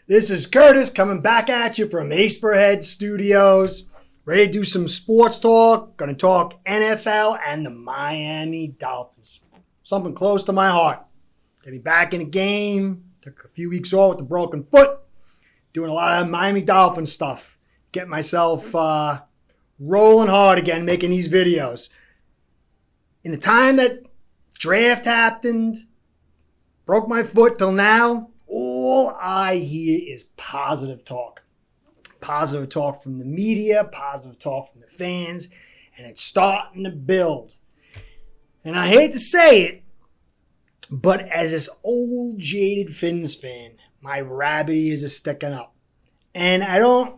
This is Curtis coming back at you from Aceperhead Studios. Ready to do some sports talk. Going to talk NFL and the Miami Dolphins. Something close to my heart. Getting back in the game. Took a few weeks off with a broken foot. Doing a lot of Miami Dolphins stuff. Getting myself rolling hard again, making these videos. In the time that draft happened, broke my foot till now, all I hear is positive talk. Positive talk from the media, positive talk from the fans, and it's starting to build. And I hate to say it, but as this old jaded Phins fan, my rabbit ears are sticking up. And I don't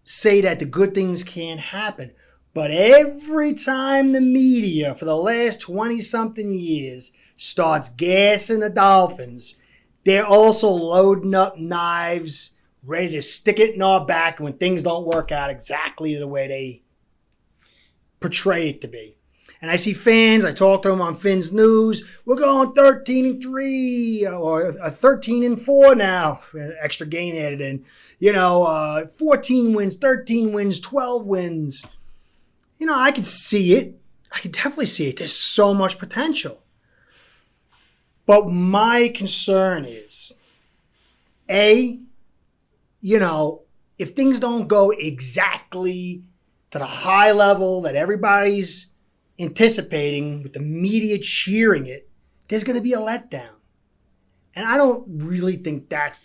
say that the good things can't happen, but every time the media for the last 20-something years starts gassing the Dolphins, they're also loading up knives, ready to stick it in our back when things don't work out exactly the way they portray it to be. And I see fans, I talk to them on Phins News, we're going 13-3 or 13-4 now, extra game added in. 14 wins, 13 wins, 12 wins. I could see it. I could definitely see it. There's so much potential. But my concern is, if things don't go exactly to the high level that everybody's anticipating with the media cheering it, there's going to be a letdown. And I don't really think that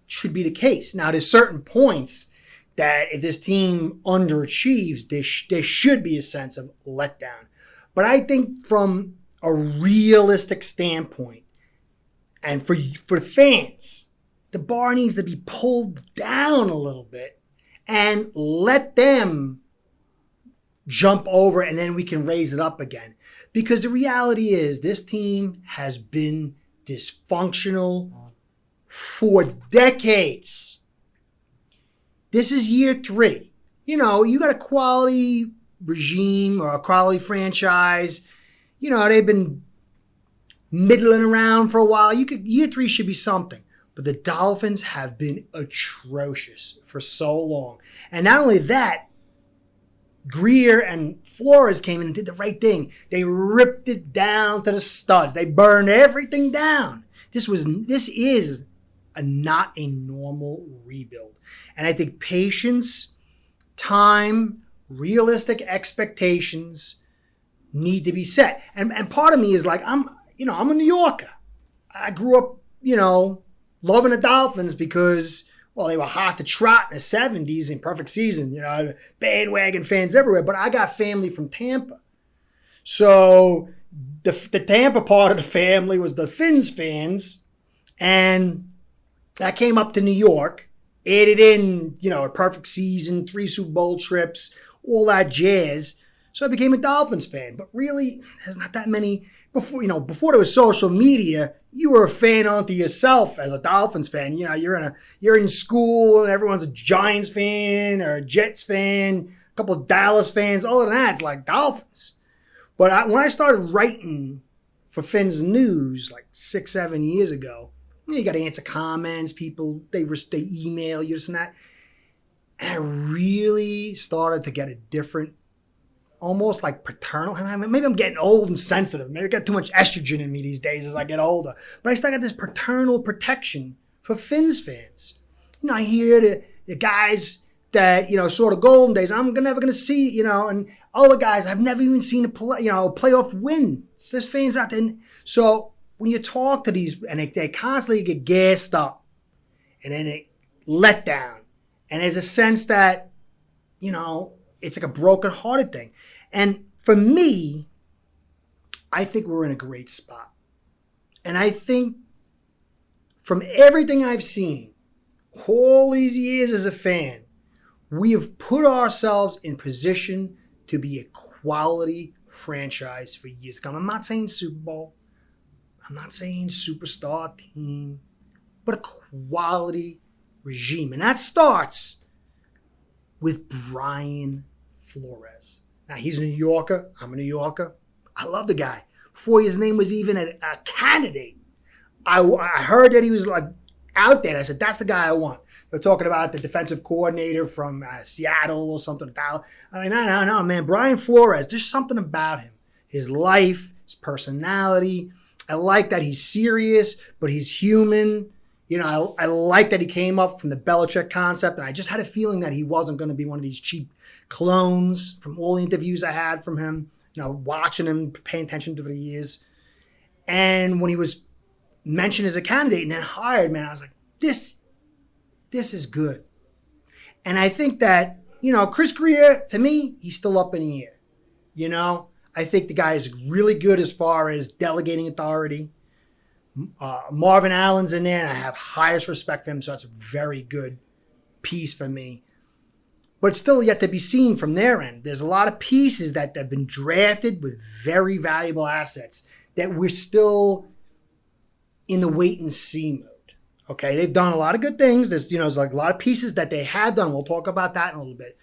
should be the case. Now, there's certain points that if this team underachieves, there should be a sense of letdown. But I think from a realistic standpoint, and for fans, the bar needs to be pulled down a little bit and let them jump over, and then we can raise it up again. Because the reality is this team has been dysfunctional for decades. This is year 3. You got a quality regime or a quality franchise. They've been middling around for a while. Year 3 should be something. But the Dolphins have been atrocious for so long. And not only that, Greer and Flores came in and did the right thing. They ripped it down to the studs. They burned everything down. This is not a normal rebuild. And I think patience, time, realistic expectations need to be set. And part of me is like, I'm a New Yorker. I grew up, loving the Dolphins because, they were hot to trot in the 70s in perfect season, bandwagon fans everywhere. But I got family from Tampa. So the Tampa part of the family was the Phins fans. And I came up to New York, added in, a perfect season, 3 Super Bowl trips, all that jazz. So I became a Dolphins fan. But really, there's not that many. Before there was social media, you were a fan unto yourself as a Dolphins fan. You're in school and everyone's a Giants fan or a Jets fan, a couple of Dallas fans. Other than that, it's like Dolphins. But when I started writing for Phins News like 6-7 years ago, you got to answer comments. People, they email you, this and that. And I really started to get a different, almost like paternal. Maybe I'm getting old and sensitive. Maybe I got too much estrogen in me these days as I get older. But I started this paternal protection for Phins fans. I hear the guys that, sort of golden days, I'm never going to see, and other guys I've never even seen a playoff win. So there's fans out there. So when you talk to these, and they constantly get gassed up, and then they let down. And there's a sense that, it's like a broken-hearted thing. And for me, I think we're in a great spot. And I think from everything I've seen, all these years as a fan, we have put ourselves in position to be a quality franchise for years to come. I'm not saying Super Bowl. I'm not saying superstar team, but a quality regime. And that starts with Brian Flores. Now, he's a New Yorker. I'm a New Yorker. I love the guy. Before his name was even a candidate, I heard that he was like out there. And I said, that's the guy I want. They're talking about the defensive coordinator from Seattle or something. I mean, no, man. Brian Flores, there's something about him. His life, his personality. I like that he's serious, but he's human. You know, I like that he came up from the Belichick concept, and I just had a feeling that he wasn't going to be one of these cheap clones from all the interviews I had from him, you know, watching him, paying attention to the years. And when he was mentioned as a candidate and then hired, man, I was like, this is good. And I think that, you know, Chris Grier, to me, he's still up in the air. You know, I think the guy is really good as far as delegating authority. Marvin Allen's in there, and I have highest respect for him, so that's a very good piece for me. But it's still yet to be seen from their end. There's a lot of pieces that have been drafted with very valuable assets that we're still in the wait and see mode. Okay, they've done a lot of good things. There's like a lot of pieces that they have done. We'll talk about that in a little bit.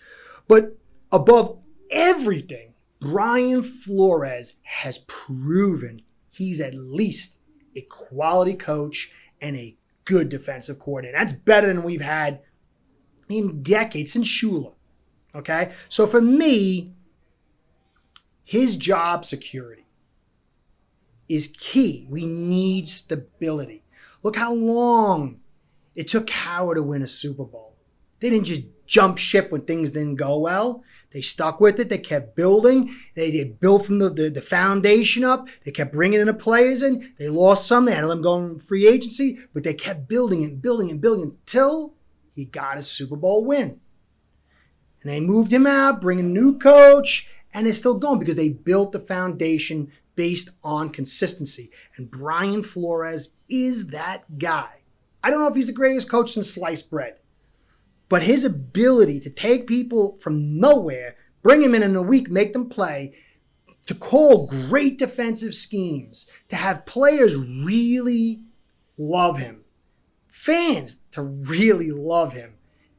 But above everything, Brian Flores has proven he's at least a quality coach and a good defensive coordinator. That's better than we've had in decades, since Shula. Okay? So for me, his job security is key. We need stability. Look how long it took Howard to win a Super Bowl. They didn't just jump ship when things didn't go well. They stuck with it. They kept building. They built from the foundation up. They kept bringing in the players in. They lost some. They had them going free agency, but they kept building and building and building until he got a Super Bowl win. And they moved him out, bringing a new coach, and they're still going because they built the foundation based on consistency. And Brian Flores is that guy. I don't know if he's the greatest coach since sliced bread, but his ability to take people from nowhere, bring them in a week, make them play, to call great defensive schemes, to have players really love him, fans to really love him.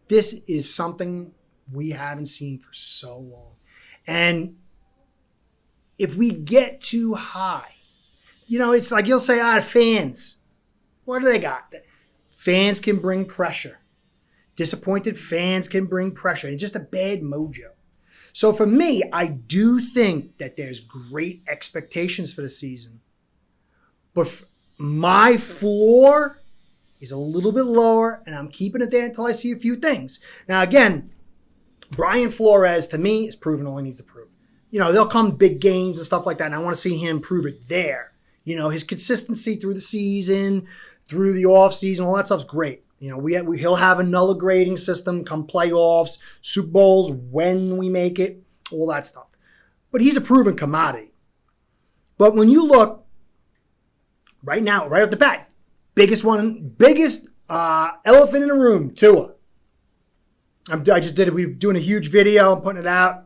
This is something we haven't seen for so long. And if we get too high, you know, it's like you'll say, fans, what do they got? Fans can bring pressure. Disappointed fans can bring pressure. It's just a bad mojo. So for me, I do think that there's great expectations for the season. But my floor is a little bit lower, and I'm keeping it there until I see a few things. Now, again, Brian Flores, to me, is proving all he needs to prove. You know, they'll come big games and stuff like that, and I want to see him prove it there. You know, his consistency through the season, through the offseason, all that stuff's great. You know, he'll have another grading system come playoffs, Super Bowls, when we make it, all that stuff. But he's a proven commodity. But when you look right now, right off the bat, biggest elephant in the room, Tua. I just did it. We're doing a huge video. I'm putting it out.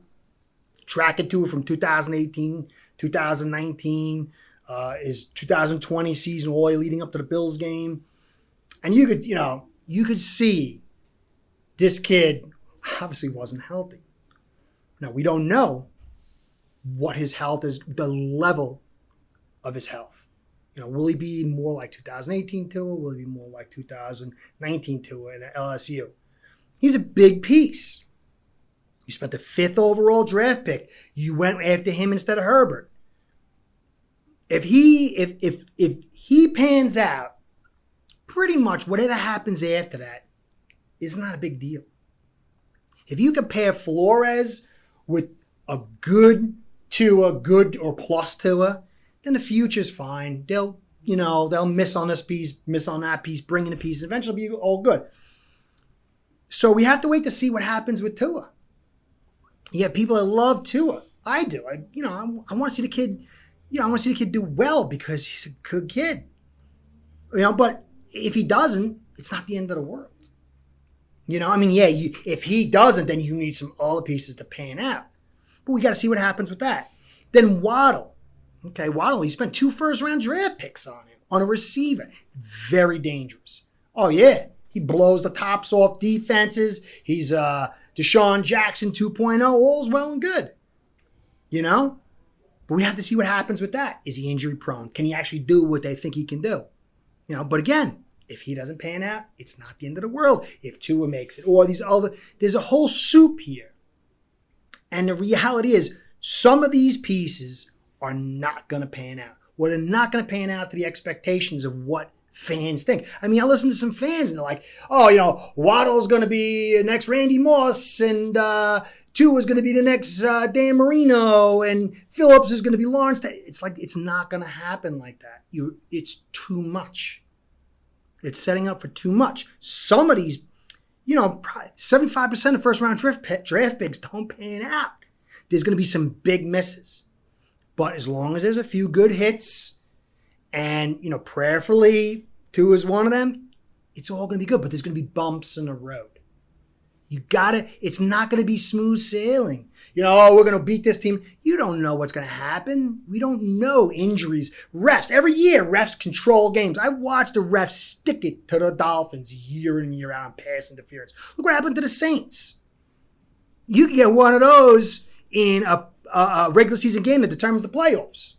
Tracking Tua from 2018, 2019, his 2020 season, all the way leading up to the Bills game. And you could see this kid obviously wasn't healthy. Now, we don't know what his health is, the level of his health. You know, will he be more like 2018 Tua? Will he be more like 2019 Tua in LSU? He's a big piece. You spent the 5th overall draft pick. You went after him instead of Herbert. If he pans out, pretty much whatever happens after that is not a big deal. If you compare Flores with a good Tua, good or plus Tua, then the future's fine. They'll miss on this piece, miss on that piece, bring in a piece, eventually be all good. So we have to wait to see what happens with Tua. You have people that love Tua. I do. I want to see the kid. I want to see the kid do well because he's a good kid. But if he doesn't, it's not the end of the world. If he doesn't, then you need some other pieces to pan out. But we got to see what happens with that. Then Waddle. Okay, Waddle, he spent 2 first-round draft picks on him, on a receiver. Very dangerous. Oh, yeah. He blows the tops off defenses. He's Deshaun Jackson 2.0. All's well and good. But we have to see what happens with that. Is he injury prone? Can he actually do what they think he can do? But again, If he doesn't pan out, it's not the end of the world. If Tua makes it, or there's a whole soup here. And the reality is, some of these pieces are not going to pan out. Or they're not going to pan out to the expectations of what fans think. I mean, I listen to some fans and they're like, oh, Waddle's going to be the next Randy Moss, and Tua's going to be the next Dan Marino, and Phillips is going to be Lawrence. It's like, it's not going to happen like that. It's too much. It's setting up for too much. Some of these, 75% of first-round draft picks don't pan out. There's going to be some big misses. But as long as there's a few good hits, and, prayerfully, Tua is one of them, it's all going to be good. But there's going to be bumps in the road. It's not going to be smooth sailing. We're going to beat this team. You don't know what's going to happen. We don't know injuries. Refs, every year, refs control games. I watched the refs stick it to the Dolphins year in, year out on pass interference. Look what happened to the Saints. You can get one of those in a regular season game that determines the playoffs.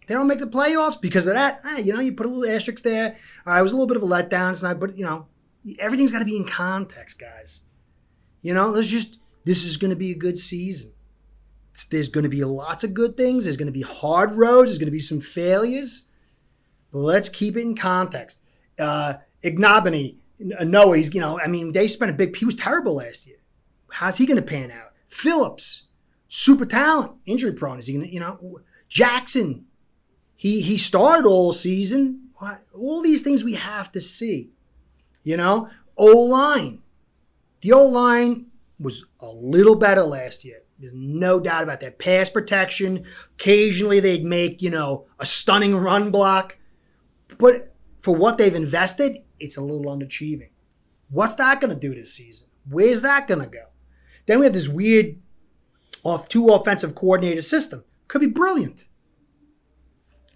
They don't make the playoffs because of that. You put a little asterisk there. All right, it was a little bit of a letdown tonight, but, everything's got to be in context, guys. This is going to be a good season. There's going to be lots of good things. There's going to be hard roads. There's going to be some failures. But let's keep it in context. Ignominy, Noah, they spent he was terrible last year. How's he going to pan out? Phillips, super talent, injury prone. Is he going to, Jackson, he started all season. All these things we have to see. O-line. The O-line was a little better last year. There's no doubt about that. Pass protection. Occasionally they'd make, a stunning run block. But for what they've invested, it's a little underachieving. What's that going to do this season? Where's that going to go? Then we have this weird two offensive coordinator system. Could be brilliant.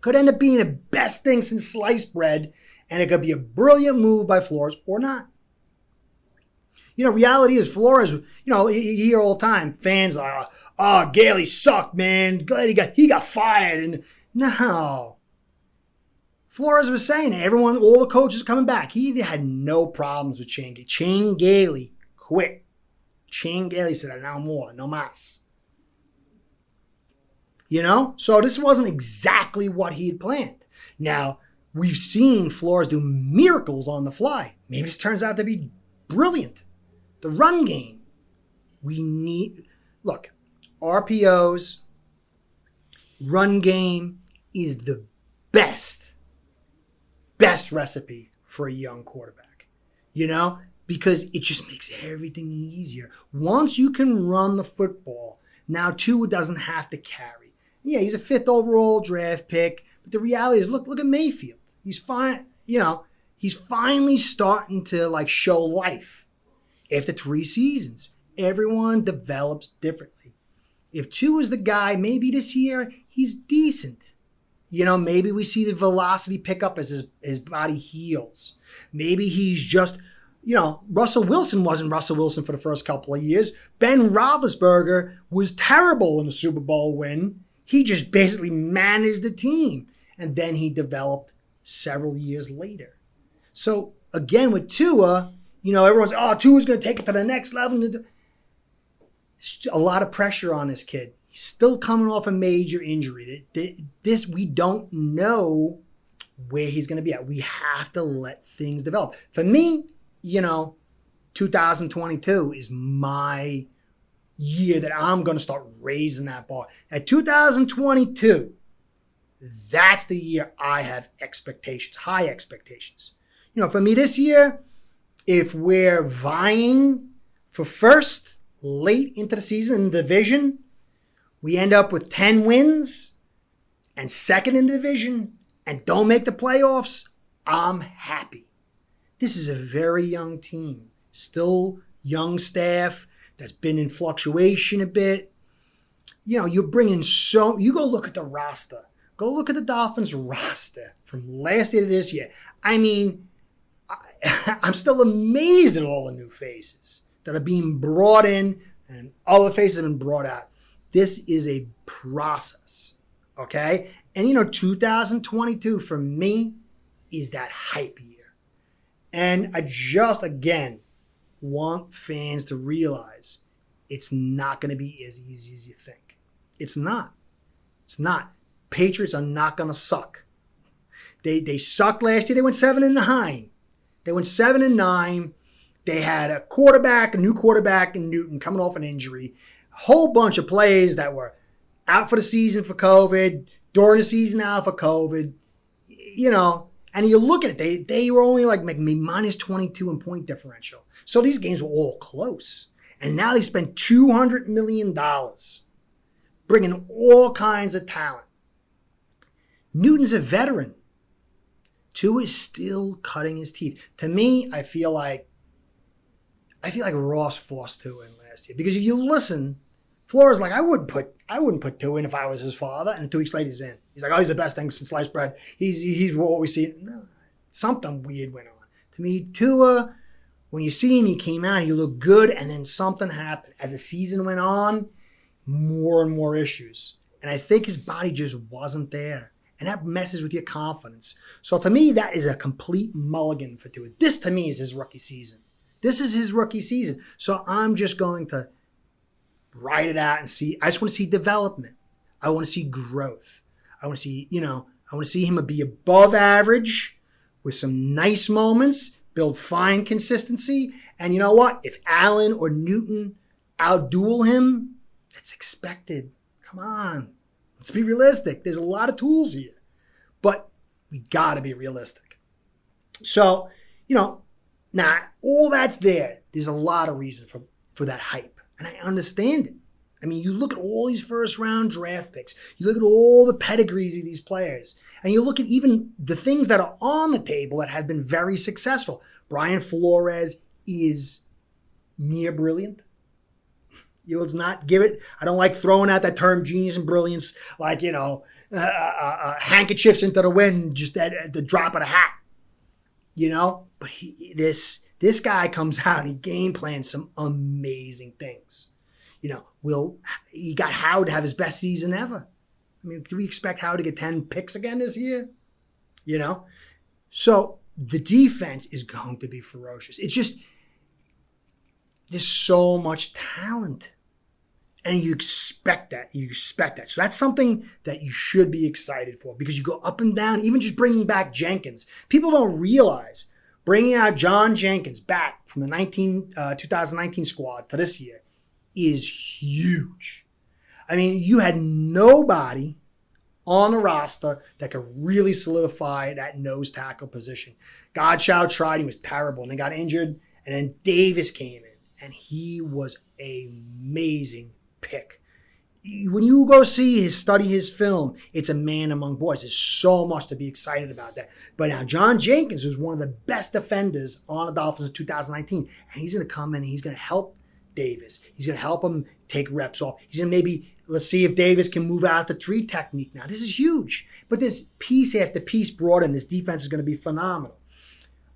Could end up being the best thing since sliced bread. And it could be a brilliant move by Flores or not. Reality is Flores, you hear all the time, fans are, Gailey sucked, man. He got fired. And no. Flores was saying it. All the coaches coming back. He had no problems with Shane Gailey. Shane Gailey quit. Shane Gailey said, no more, no mas. So this wasn't exactly what he had planned. Now, we've seen Flores do miracles on the fly. Maybe this turns out to be brilliant. The run game. RPOs, run game is the best recipe for a young quarterback. Because it just makes everything easier. Once you can run the football, now Tua doesn't have to carry. Yeah, he's a 5th overall draft pick. But the reality is, look at Mayfield. He's fine, he's finally starting to show life. After 3 seasons, everyone develops differently. If Tua is the guy, maybe this year he's decent. Maybe we see the velocity pick up as his body heals. Maybe he's just, Russell Wilson wasn't Russell Wilson for the first couple of years. Ben Roethlisberger was terrible in the Super Bowl win. He just basically managed the team. And then he developed several years later. So again, with Tua, everyone's, Tua's going to take it to the next level. A lot of pressure on this kid. He's still coming off a major injury. We don't know where he's going to be at. We have to let things develop. For me, 2022 is my year that I'm going to start raising that bar. At 2022, that's the year I have expectations, high expectations. For me this year, if we're vying for first late into the season in the division, we end up with 10 wins and second in the division and don't make the playoffs, I'm happy. This is a very young team, still young staff that's been in fluctuation a bit. You're bringing you go look at the roster. Go look at the Dolphins roster from last year to this year. I'm still amazed at all the new faces that are being brought in and all the faces have been brought out. This is a process, okay? And 2022 for me is that hype year. And I just, again, want fans to realize it's not going to be as easy as you think. It's not. It's not. Patriots are not going to suck. They sucked last year. They went 7-9. They went 7-9. They had a new quarterback in Newton coming off an injury. A whole bunch of players that were out for the season for COVID, during the season out for COVID. And you look at it, they were only like minus 22 in point differential. So these games were all close. And now they spent $200 million bringing all kinds of talent. Newton's a veteran. Tua is still cutting his teeth. To me, I feel like Ross forced Tua in last year. Because if you listen, Flores like, I wouldn't put Tua in if I was his father. And 2 weeks later, he's in. He's like, oh, he's the best thing since sliced bread. He's what we see. No, something weird went on. To me, Tua, when you see him, he came out, he looked good, and then something happened. As the season went on, more and more issues. And I think his body just wasn't there. And that messes with your confidence. So to me, that is a complete mulligan for Tua. This, to me, is his rookie season. This is his rookie season. So I'm just going to ride it out and see. I just want to see development. I want to see growth. I want to see, I want to see him be above average with some nice moments, build fine consistency. And you know what? If Allen or Newton outduel him, that's expected. Come on. Let's be realistic. There's a lot of tools here. But we got to be realistic. So, now all that's there. There's a lot of reason for that hype. And I understand it. I mean, you look at all these first-round draft picks. You look at all the pedigrees of these players. And you look at even the things that are on the table that have been very successful. Brian Flores is near brilliant. Let's not give it. I don't like throwing out that term genius and brilliance like, handkerchiefs into the wind just at the drop of a hat. But this guy comes out and he game plans some amazing things. He got Howard to have his best season ever. I mean, do we expect Howard to get 10 picks again this year? So the defense is going to be ferocious. It's just, there's so much talent. And you expect that. So that's something that you should be excited for because you go up and down, even just bringing back Jenkins. People don't realize bringing out John Jenkins back from the 2019 squad to this year is huge. I mean, you had nobody on the roster that could really solidify that nose tackle position. Godchow tried. He was terrible and then got injured. And then Davis came in and he was an amazing pick. When you go study his film, it's a man among boys. There's so much to be excited about that. But now John Jenkins was one of the best defenders on the Dolphins in 2019. And he's going to come in and he's going to help Davis. He's going to help him take reps off. He's going to let's see if Davis can move out the 3 technique now. This is huge. But this piece after piece brought in, this defense is going to be phenomenal.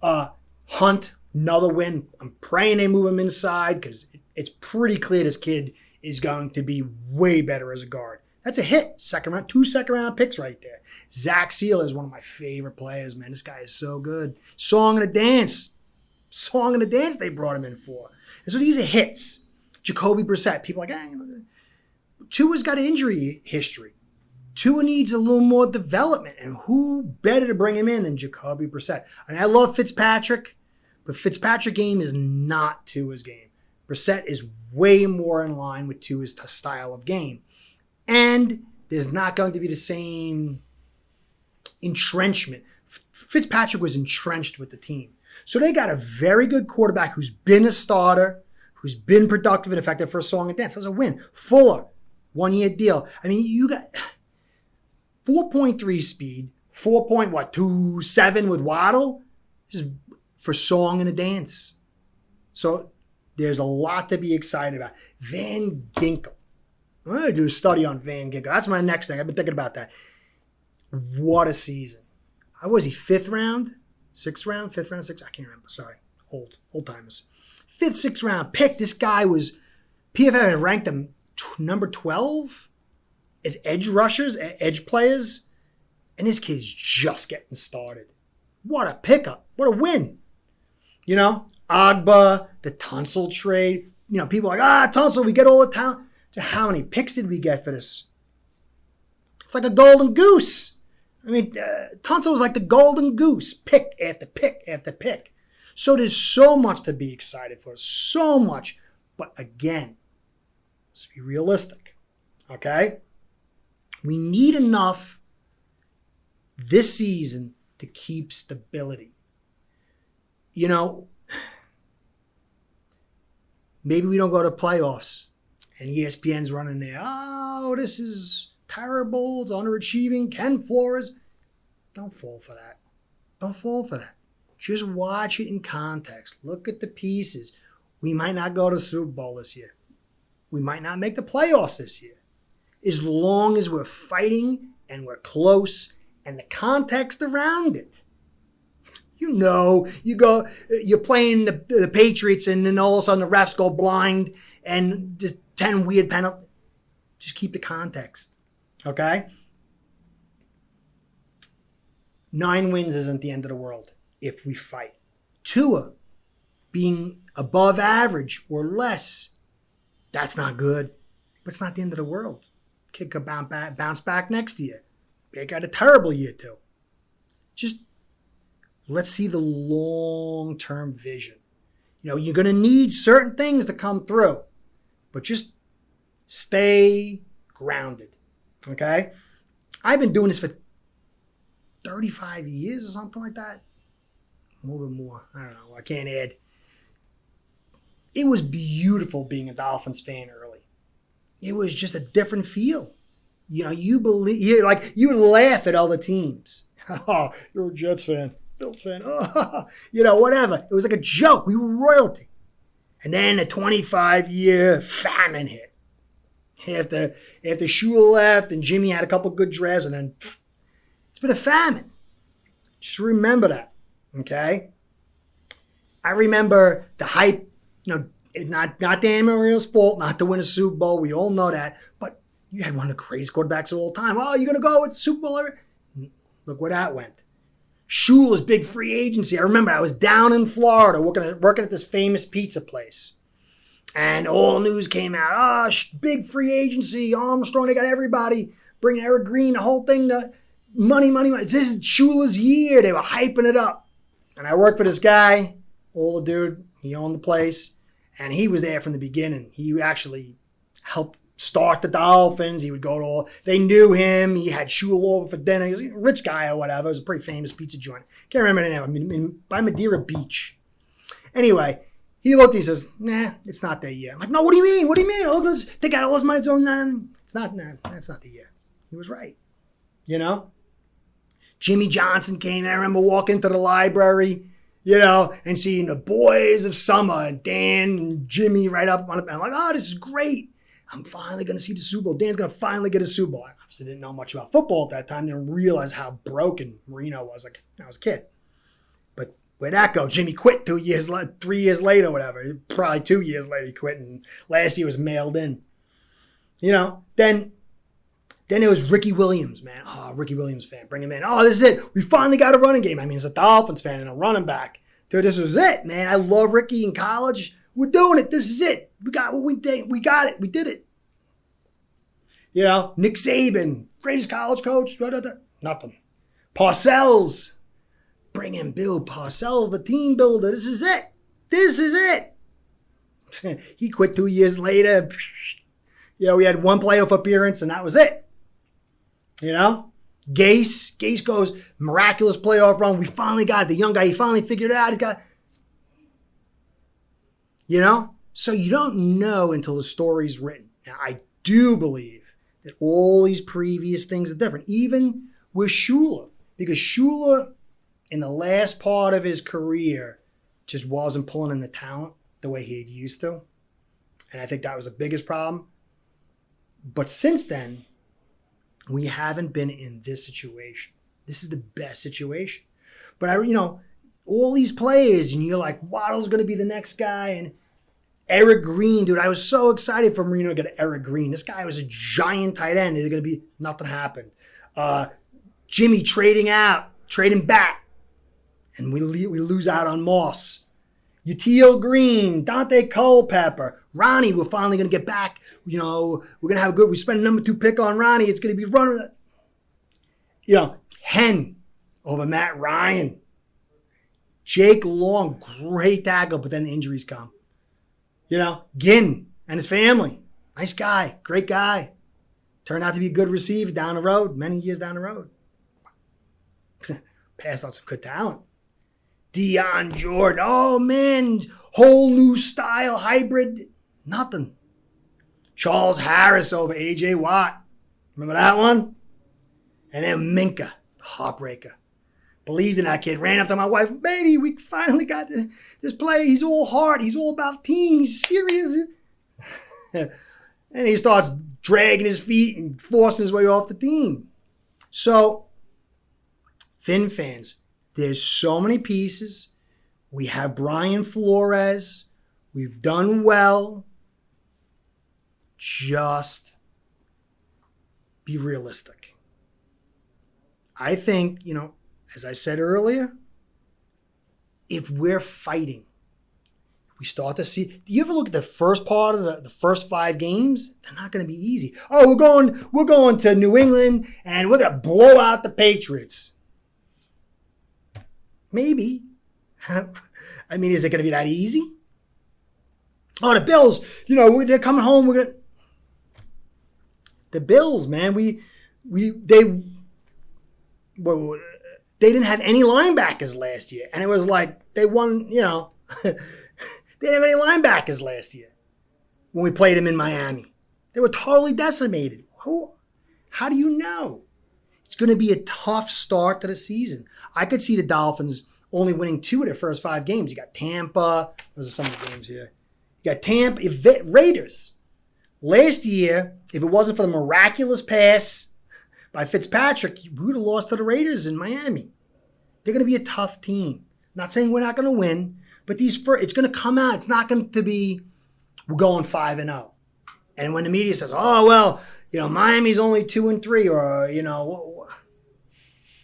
Hunt, another win. I'm praying they move him inside because it's pretty clear this kid is going to be way better as a guard. That's a hit. 2 second-round picks right there. Zach Seal is one of my favorite players, man. This guy is so good. Song and a dance they brought him in for. And so these are hits. Jacoby Brissett. People are like, Tua's got an injury history. Tua needs a little more development. And who better to bring him in than Jacoby Brissett? I mean, I love Fitzpatrick, but Fitzpatrick's game is not Tua's game. Brissett is way more in line with Tua's style of game. And there's not going to be the same entrenchment. Fitzpatrick was entrenched with the team. So they got a very good quarterback who's been a starter, who's been productive and effective for a song and dance. That was a win. Fuller, 1-year deal. I mean, you got 4.3 speed, 4.27 with Waddle. This is for song and a dance. So there's a lot to be excited about. Van Ginkel. I'm going to do a study on Van Ginkel. That's my next thing. I've been thinking about that. What a season. How was he? 5th round? 6th round? 5th round? 6th? I can't remember. Sorry. Old timers. 5th, 6th round pick. This guy was, PFF had ranked him number 12 as edge rushers, edge players. And this kid's just getting started. What a pickup. What a win. You know, Agba, the Tunsil trade. You know, people are like, Tunsil, we get all the talent. How many picks did we get for this? It's like a golden goose. I mean, Tunsil was like the golden goose, pick after pick after pick. So there's so much to be excited for, so much. But again, let's be realistic, okay? We need enough this season to keep stability. You know, maybe we don't go to playoffs and ESPN's running there. Oh, this is terrible. It's underachieving. Ken Flores. Don't fall for that. Don't fall for that. Just watch it in context. Look at the pieces. We might not go to the Super Bowl this year. We might not make the playoffs this year. As long as we're fighting and we're close and the context around it. You know, you're playing the Patriots and then all of a sudden the refs go blind and just 10 weird penalties. Just keep the context, okay? 9 wins isn't the end of the world if we fight. Tua being above average or less, that's not good. But it's not the end of the world. Kid could bounce back next year. Baker had a terrible year too. Just let's see the long-term vision. You know, you're going to need certain things to come through, but just stay grounded, okay? I've been doing this for 35 years or something like that. A little bit more. I don't know. I can't add. It was beautiful being a Dolphins fan early. It was just a different feel. You know, you would laugh at other teams. Oh, you're a Jets fan. Bills fan. Oh, you know, whatever. It was like a joke. We were royalty. And then a 25-year famine hit. After Shula left and Jimmy had a couple good drafts, and then it's been a famine. Just remember that, okay? I remember the hype, you know, not Dan Marino's fault not to win a Super Bowl. We all know that. But you had one of the greatest quarterbacks of all time. Oh, you're going to go with the Super Bowl? Look where that went. Shula's big free agency. I remember I was down in Florida working at this famous pizza place. And all news came out. Oh, big free agency. Armstrong, they got everybody. Bring Eric Green, the whole thing. Money. This is Shula's year. They were hyping it up. And I worked for this guy, older dude. He owned the place. And he was there from the beginning. He actually helped start the Dolphins. He would go to all. They knew him. He had Shula over for dinner. He was a rich guy or whatever. It was a pretty famous pizza joint. Can't remember the name. By Madeira Beach. Anyway, he looked. He says, "Nah, it's not their year." I'm like, "No, what do you mean? What do you mean? Look, they got all this money. It's not. Nah, that's not the year." He was right. You know. Jimmy Johnson came. I remember walking to the library, you know, and seeing the boys of summer and Dan and Jimmy right up on it. I'm like, "Oh, this is great. I'm finally going to see the Super Bowl. Dan's going to finally get a Super Bowl." I obviously didn't know much about football at that time. Didn't realize how broken Marino was. Like, I was a kid. But where'd that go? Jimmy quit 3 years later, whatever. Probably 2 years later he quit, and last year was mailed in. You know, then it was Ricky Williams, man. Oh, Ricky Williams fan. Bring him in. Oh, this is it. We finally got a running game. I mean, it's a Dolphins fan and a running back. Dude, this was it, man. I love Ricky in college. We're doing it. This is it. We got what we did. We got it. We did it. You know, Nick Saban, greatest college coach. Nothing. Parcells. Bring in Bill Parcells, the team builder. This is it. This is it. He quit 2 years later. You know, we had one playoff appearance, and that was it. You know? Gase goes, miraculous playoff run. We finally got it. The young guy, he finally figured it out. He's got, you know? So you don't know until the story's written. Now, I do believe that all these previous things are different. Even with Shula. Because Shula, in the last part of his career, just wasn't pulling in the talent the way he used to. And I think that was the biggest problem. But since then, we haven't been in this situation. This is the best situation. But, all these players, and you're like, Waddle's going to be the next guy. And Eric Green, dude, I was so excited for Marino to get Eric Green. This guy was a giant tight end. There's going to be nothing happened. Jimmy trading back. And we lose out on Moss. Yatiel Green, Dante Culpepper, Ronnie, we're finally going to get back. We're going to have we spent a number 2 pick on Ronnie. It's going to be running. Hen over Matt Ryan. Jake Long, great tackle, but then the injuries come. Ginn and his family. Nice guy, great guy. Turned out to be a good receiver down the road, many years down the road. Passed on some good talent. Deion Jordan, oh man, whole new style, hybrid, nothing. Charles Harris over A.J. Watt. Remember that one? And then Minka, the heartbreaker. Believed in that kid. Ran up to my wife. Baby, we finally got this play. He's all heart. He's all about team. He's serious. And he starts dragging his feet and forcing his way off the team. So, Fin fans, there's so many pieces. We have Brian Flores. We've done well. Just be realistic. I think, as I said earlier, if we're fighting, we start to see. Do you ever look at the first part of the first 5 games? They're not going to be easy. Oh, we're going to New England and we're going to blow out the Patriots. Maybe. I mean, is it going to be that easy? Oh, the Bills. They're coming home. The Bills, man. They didn't have any linebackers last year, and it was like they won. They didn't have any linebackers last year when we played them in Miami. They were totally decimated. How do you know? It's going to be a tough start to the season. I could see the Dolphins only winning 2 of their first 5 games. You got Tampa. Those are some of the games here. You got Tampa, Raiders. Last year, if it wasn't for the miraculous pass by Fitzpatrick, we would have lost to the Raiders in Miami. They're going to be a tough team. I'm not saying we're not going to win, but it's going to come out. It's not going to be, we're going 5-0. And when the media says, oh, well, Miami's only 2-3, or,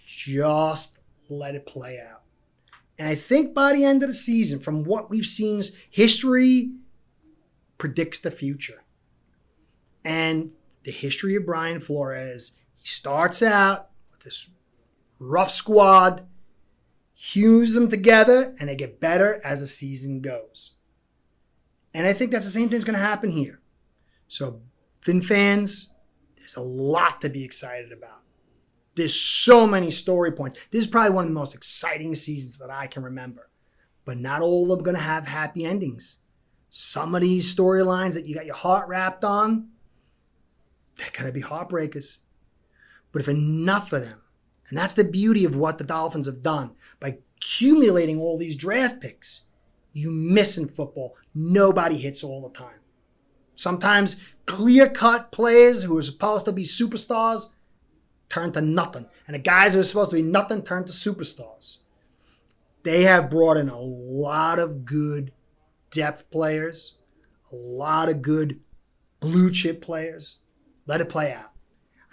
just let it play out. And I think by the end of the season, from what we've seen, history predicts the future. And the history of Brian Flores, he starts out with this rough squad, hews them together, and they get better as the season goes. And I think that's the same thing's going to happen here. So, Fin fans, there's a lot to be excited about. There's so many story points. This is probably one of the most exciting seasons that I can remember. But not all of them are going to have happy endings. Some of these storylines that you got your heart wrapped on, they're going to be heartbreakers. But if enough of them, and that's the beauty of what the Dolphins have done, by accumulating all these draft picks, you miss in football. Nobody hits all the time. Sometimes clear-cut players who are supposed to be superstars turn to nothing. And the guys who are supposed to be nothing turn to superstars. They have brought in a lot of good depth players, a lot of good blue-chip players. Let it play out.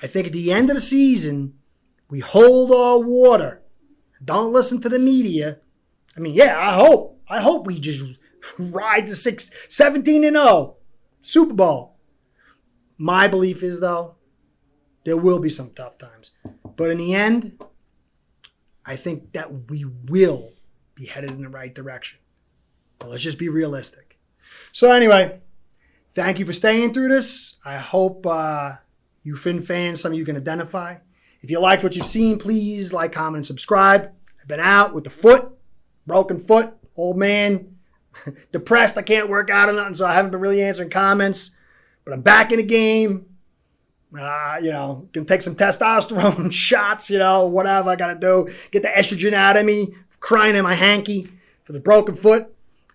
I think at the end of the season, we hold our water. Don't listen to the media. I mean, yeah, I hope we just ride the 17-0 Super Bowl. My belief is, though, there will be some tough times. But in the end, I think that we will be headed in the right direction. But let's just be realistic. So anyway, thank you for staying through this. I hope you Fin fans, some of you can identify. If you liked what you've seen, please like, comment, and subscribe. I've been out with the foot, broken foot, old man, depressed. I can't work out or nothing, so I haven't been really answering comments. But I'm back in the game. Can take some testosterone shots, whatever I got to do. Get the estrogen out of me, crying in my hanky for the broken foot.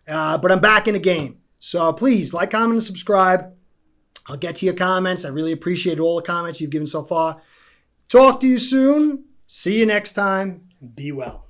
But I'm back in the game. So please like, comment, and subscribe. I'll get to your comments. I really appreciate all the comments you've given so far. Talk to you soon. See you next time. Be well.